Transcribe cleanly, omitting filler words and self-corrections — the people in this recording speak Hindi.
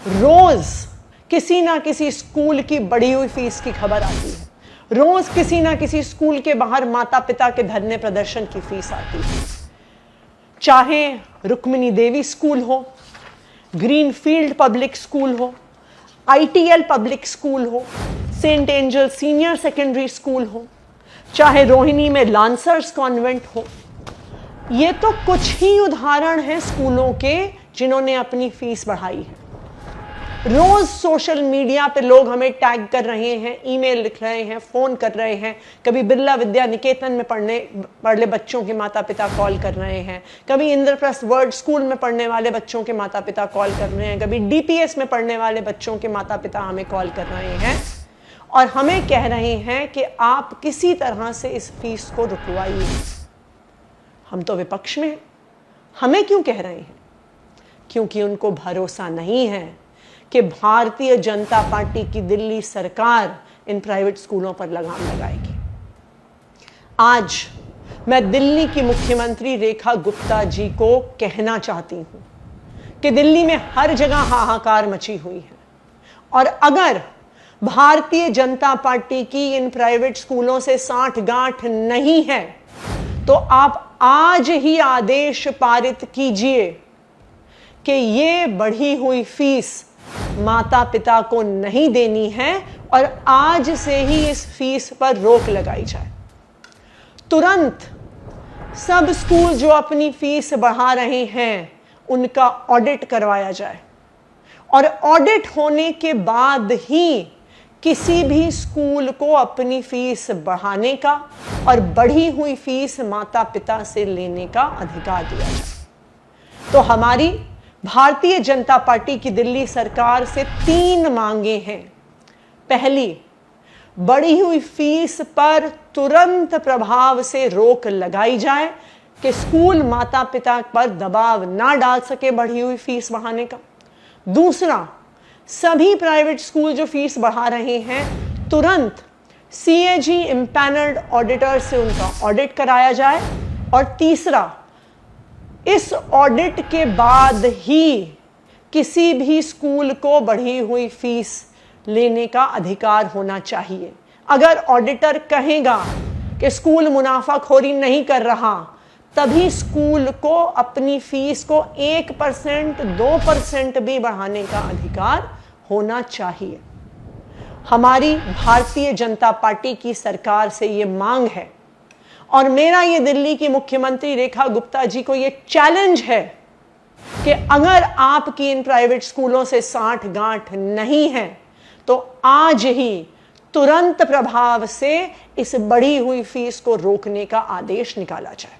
रोज किसी ना किसी स्कूल की बढ़ी हुई फीस की खबर आती है, रोज किसी ना किसी स्कूल के बाहर माता पिता के धरने प्रदर्शन की फीस आती है। चाहे रुक्मिणी देवी स्कूल हो, ग्रीनफील्ड पब्लिक स्कूल हो, ITL पब्लिक स्कूल हो, Saint Angel senior secondary school हो, चाहे रोहिणी में लांसर्स कॉन्वेंट हो, ये तो कुछ ही उदाहरण हैं स्कूलों के जिन्होंने अपनी फीस बढ़ाई है। रोज सोशल मीडिया पे लोग हमें टैग कर रहे हैं, ईमेल लिख रहे हैं, फोन कर रहे हैं। कभी बिरला विद्या निकेतन में पढ़ने बच्चों के माता पिता कॉल कर रहे हैं, कभी इंद्रप्रस्थ वर्ल्ड स्कूल में पढ़ने वाले बच्चों के माता पिता कॉल कर रहे हैं, कभी DPS में पढ़ने वाले बच्चों के माता पिता हमें कॉल कर रहे हैं और हमें कह रहे हैं कि आप किसी तरह से इस फीस को रुकवाइए। हम तो विपक्ष में हैं, हमें क्यों कह रहे हैं? क्योंकि उनको भरोसा नहीं है कि भारतीय जनता पार्टी की दिल्ली सरकार इन प्राइवेट स्कूलों पर लगाम लगाएगी। आज मैं दिल्ली की मुख्यमंत्री रेखा गुप्ता जी को कहना चाहती हूं कि दिल्ली में हर जगह हाहाकार मची हुई है और अगर भारतीय जनता पार्टी की इन प्राइवेट स्कूलों से साठगांठ नहीं है तो आप आज ही आदेश पारित कीजिए कि ये बढ़ी हुई फीस माता पिता को नहीं देनी है और आज से ही इस फीस पर रोक लगाई जाए। तुरंत सब स्कूल जो अपनी फीस बढ़ा रहे हैं उनका ऑडिट करवाया जाए और ऑडिट होने के बाद ही किसी भी स्कूल को अपनी फीस बढ़ाने का और बढ़ी हुई फीस माता पिता से लेने का अधिकार दिया जाए। तो हमारी भारतीय जनता पार्टी की दिल्ली सरकार से 3 मांगे हैं। पहली, बढ़ी हुई फीस पर तुरंत प्रभाव से रोक लगाई जाए कि स्कूल माता पिता पर दबाव ना डाल सके बढ़ी हुई फीस बढ़ाने का। दूसरा, सभी प्राइवेट स्कूल जो फीस बढ़ा रहे हैं तुरंत CAG इम्पैनल्ड ऑडिटर से उनका ऑडिट कराया जाए। और तीसरा, इस ऑडिट के बाद ही किसी भी स्कूल को बढ़ी हुई फीस लेने का अधिकार होना चाहिए। अगर ऑडिटर कहेगा कि स्कूल मुनाफाखोरी नहीं कर रहा, तभी स्कूल को अपनी फीस को 1%, 2% भी बढ़ाने का अधिकार होना चाहिए। हमारी भारतीय जनता पार्टी की सरकार से ये मांग है और मेरा ये दिल्ली की मुख्यमंत्री रेखा गुप्ता जी को ये चैलेंज है कि अगर आपकी इन प्राइवेट स्कूलों से साठगांठ नहीं है तो आज ही तुरंत प्रभाव से इस बढ़ी हुई फीस को रोकने का आदेश निकाला जाए।